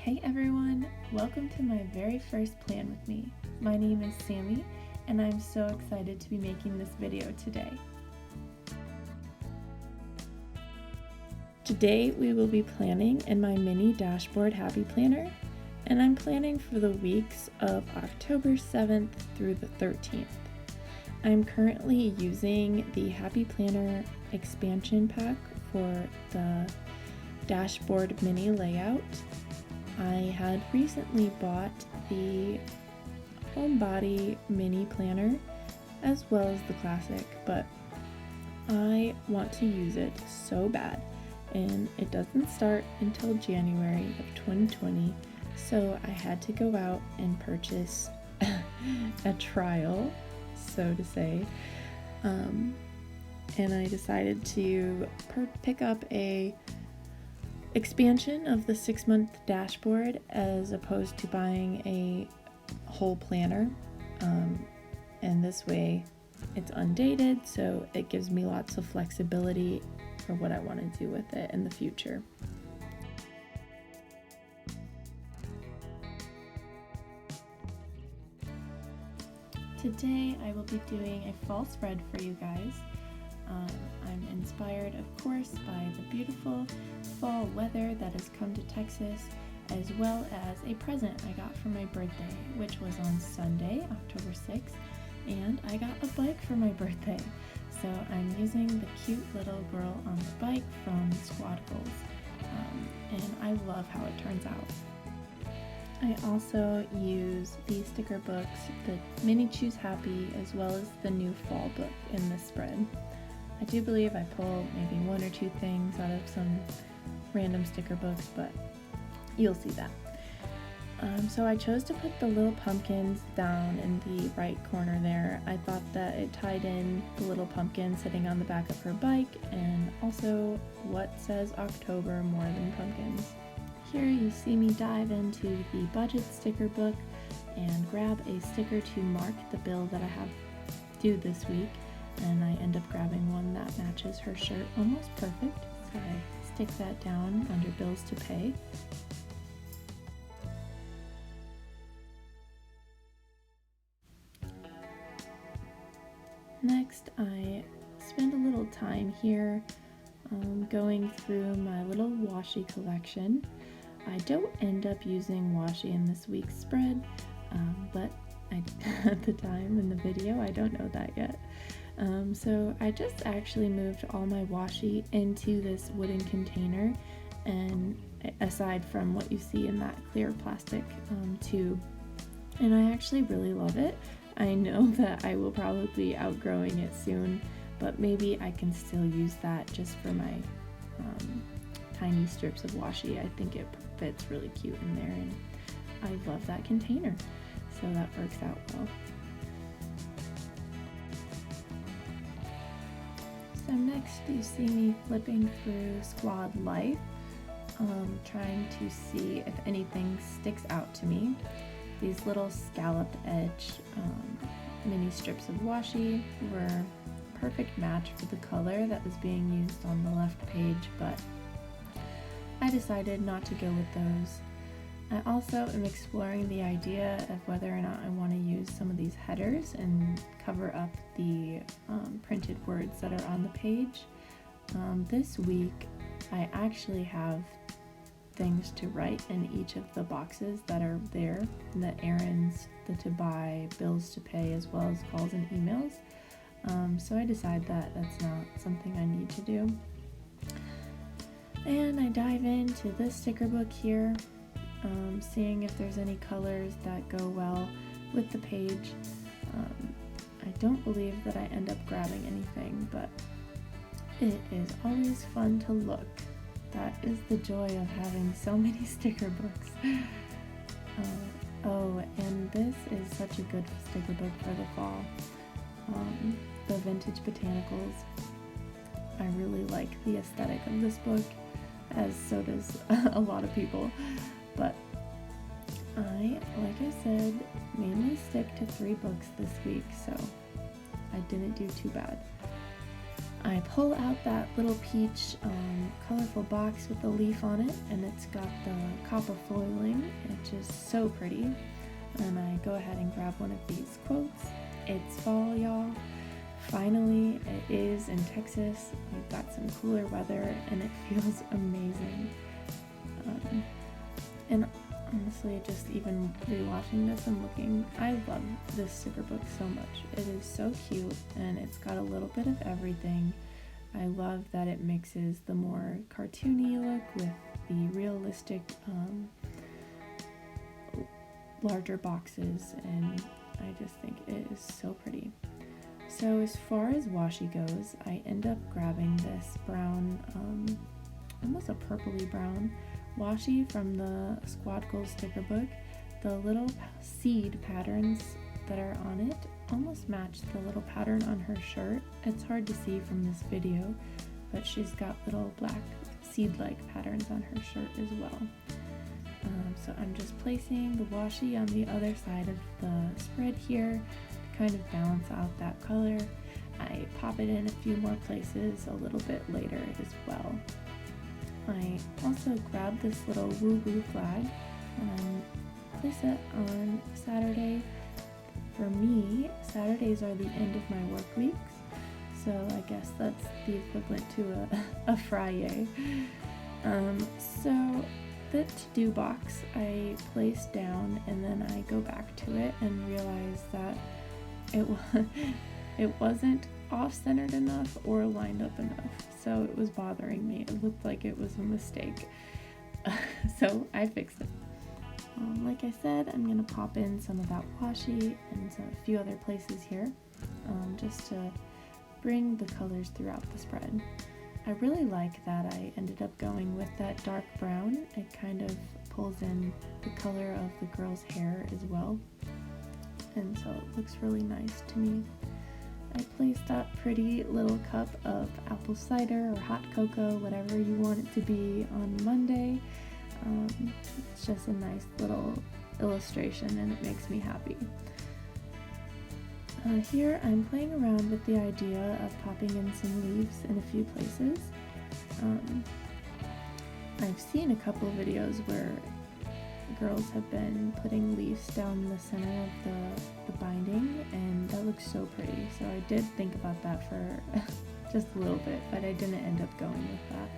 Hey everyone, welcome to my very first plan with me. My name is Sammy and I'm so excited to be making this video today. Today we will be planning in my mini dashboard happy planner, and I'm planning for the weeks of October 7th through the 13th. I'm currently using the Happy Planner expansion pack for the dashboard mini layout. I had recently bought the Homebody mini planner as well as the classic, but I want to use it so bad, and it doesn't start until January of 2020, so I had to go out and purchase a trial, so to say, and I decided to pick up a expansion of the 6-month dashboard as opposed to buying a whole planner, and this way it's undated, so it gives me lots of flexibility for what I want to do with it in the future. Today I will be doing a fall spread for you guys. I'm inspired, of course, by the beautiful fall weather that has come to Texas, as well as a present I got for my birthday, which was on Sunday, October 6th, and I got a bike for my birthday. So I'm using the cute little girl on the bike from Squad Goals, and I love how it turns out. I also use the sticker books, the Mini Choose Happy, as well as the new fall book in this spread. I do believe I pulled maybe one or two things out of some random sticker books, but you'll see that. So I chose to put the little pumpkins down in the right corner there. I thought that it tied in the little pumpkin sitting on the back of her bike, and also what says October more than pumpkins. Here you see me dive into the budget sticker book and grab a sticker to mark the bill that I have due this week, and I end up grabbing one that matches her shirt almost perfect, so I stick that down under bills to pay. Next, I spend a little time here going through my little washi collection. I don't end up using washi in this week's spread, but at the time in the video, I don't know that yet. So I just actually moved all my washi into this wooden container, and aside from what you see in that clear plastic tube, and I actually really love it. I know that I will probably be outgrowing it soon, but maybe I can still use that just for my tiny strips of washi. I think it fits really cute in there, and I love that container, so that works out well. So next you see me flipping through Squad Life, trying to see if anything sticks out to me. These little scalloped edge mini strips of washi were a perfect match for the color that was being used on the left page, but I decided not to go with those. I also am exploring the idea of whether or not I want to use some of these headers and cover up the printed words that are on the page. This week I actually have things to write in each of the boxes that are there, the errands, the to buy, bills to pay, as well as calls and emails. So I decide that that's not something I need to do. And I dive into this sticker book here, seeing if there's any colors that go well with the page. I don't believe that I end up grabbing anything, but it is always fun to look. That is the joy of having so many sticker books. Oh, and this is such a good sticker book for the fall. The Vintage Botanicals. I really like the aesthetic of this book, as so does a lot of people, but I, like I said, mainly stick to 3 books this week, so I didn't do too bad. I pull out that little peach colorful box with the leaf on it, and it's got the copper foiling, which is so pretty. And I go ahead and grab one of these quotes. It's fall, y'all. Finally, it is in Texas. We've got some cooler weather, and it feels amazing. And honestly, just even rewatching this and looking, I love this sticker book so much. It is so cute, and it's got a little bit of everything. I love that it mixes the more cartoony look with the realistic larger boxes, and I just think it is so pretty. So as far as washi goes, I end up grabbing this brown, almost a purpley brown washi from the Squad Goals sticker book. The little seed patterns that are on it almost match the little pattern on her shirt. It's hard to see from this video, but she's got little black seed-like patterns on her shirt as well. So I'm just placing the washi on the other side of the spread here to kind of balance out that color. I pop it in a few more places a little bit later as well. I also grab this little woo-woo flag and place it on Saturday. For me, Saturdays are the end of my work weeks, so I guess that's the equivalent to a Friday. So the to-do box I place down, and then I go back to it and realize that it wasn't off-centered enough or lined up enough, so it was bothering me. It looked like it was a mistake. So I fixed it. Like I said, I'm going to pop in some of that washi and a few other places here, just to bring the colors throughout the spread. I really like that I ended up going with that dark brown. It kind of pulls in the color of the girl's hair as well, and so it looks really nice to me. I placed that pretty little cup of apple cider or hot cocoa, whatever you want it to be, on Monday. It's just a nice little illustration, and it makes me happy. Here I'm playing around with the idea of popping in some leaves in a few places. I've seen a couple of videos where girls have been putting leaves down the center of the binding, and that looks so pretty. So I did think about that for just a little bit, but I didn't end up going with that.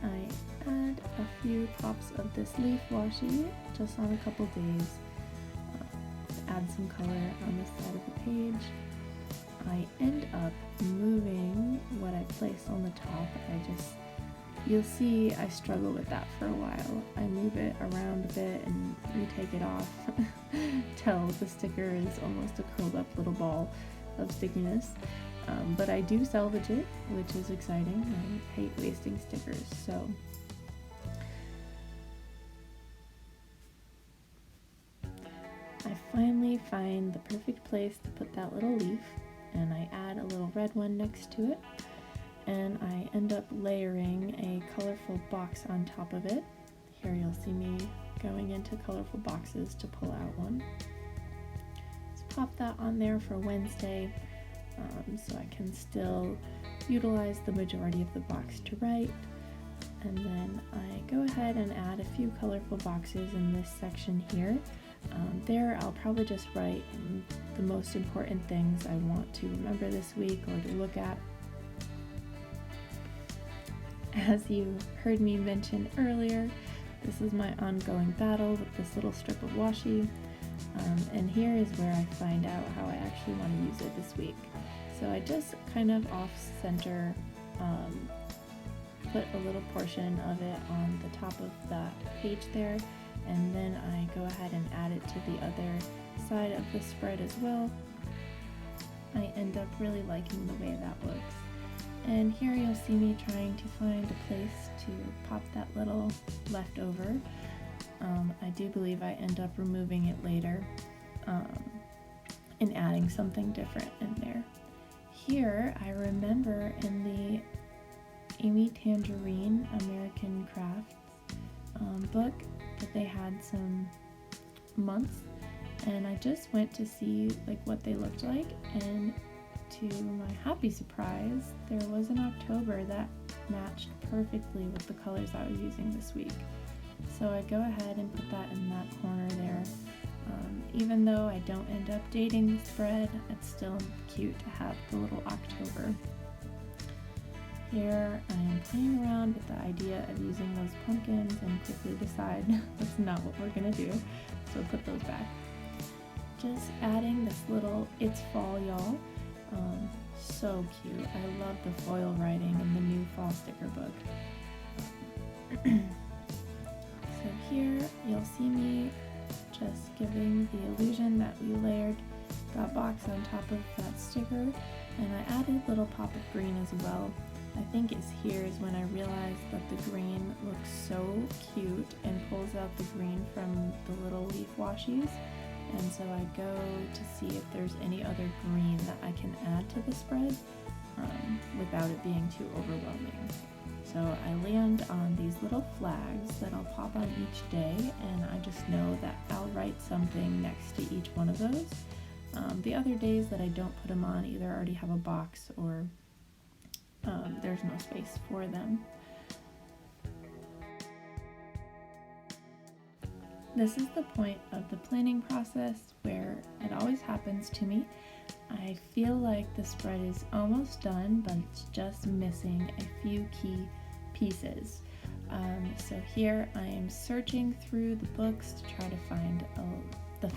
I add a few pops of this leaf washi just on a couple days. Add some color on the side of the page. I end up moving what I placed on the top. You'll see I struggle with that for a while. I move it around a bit and retake it off till the sticker is almost a curled up little ball of stickiness. But I do salvage it, which is exciting. I hate wasting stickers, so. I finally find the perfect place to put that little leaf, and I add a little red one next to it, and I end up layering a colorful box on top of it. Here you'll see me going into colorful boxes to pull out one. Let's pop that on there for Wednesday, so I can still utilize the majority of the box to write. And then I go ahead and add a few colorful boxes in this section here. There I'll probably just write the most important things I want to remember this week or to look at. As you heard me mention earlier, this is my ongoing battle with this little strip of washi, and here is where I find out how I actually want to use it this week. So I just kind of off-center put a little portion of it on the top of that page there, and then I go ahead and add it to the other side of the spread as well. I end up really liking the way that looks. And here you'll see me trying to find a place to pop that little leftover. I do believe I end up removing it later and adding something different in there. Here I remember in the Amy Tangerine American Crafts book that they had some months, and I just went to see like what they looked like, and to my happy surprise, there was an October that matched perfectly with the colors I was using this week. So I go ahead and put that in that corner there. Even though I don't end up dating the spread, it's still cute to have the little October. Here I am playing around with the idea of using those pumpkins and quickly decide that's not what we're gonna do, so put those back. Just adding this little "It's Fall, Y'all." So cute. I love the foil writing in the new fall sticker book. So here you'll see me just giving the illusion that we layered that box on top of that sticker, and I added a little pop of green as well. I think it's here is when I realized that the green looks so cute and pulls out the green from the little leaf washies, and so I go to see if there's any other green that I can add to the spread without it being too overwhelming. So I land on these little flags that I'll pop on each day, and I just know that I'll write something next to each one of those. The other days that I don't put them on either already have a box or there's no space for them. This is the point of the planning process where it always happens to me. I feel like the spread is almost done, but it's just missing a few key pieces. So here I am searching through the books to try to find the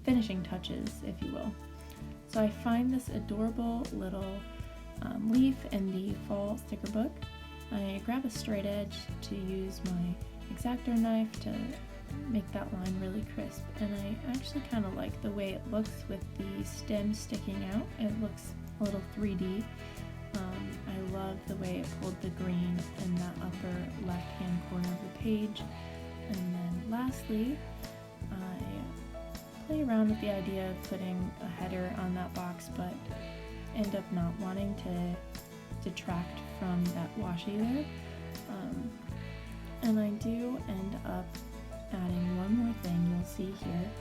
finishing touches, if you will. So I find this adorable little leaf in the fall sticker book. I grab a straight edge to use my X-Acto knife to make that line really crisp, and I actually kind of like the way it looks with the stem sticking out. It looks a little 3D. I love the way it pulled the green in that upper left hand corner of the page. And then lastly, I play around with the idea of putting a header on that box, but end up not wanting to detract from that washi there. And I do end up adding one more thing you'll see here.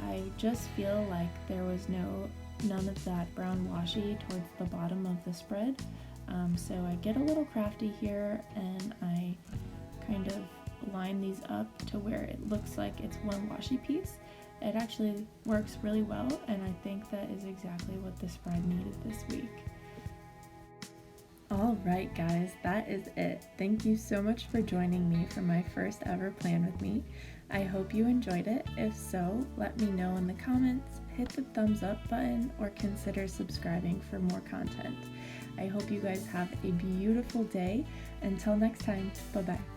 I just feel like there was none of that brown washi towards the bottom of the spread. So I get a little crafty here, and I kind of line these up to where it looks like it's one washi piece. It actually works really well, and I think that is exactly what the spread needed this week. Alright guys, that is it. Thank you so much for joining me for my first ever plan with me. I hope you enjoyed it. If so, let me know in the comments, hit the thumbs up button, or consider subscribing for more content. I hope you guys have a beautiful day. Until next time, bye-bye.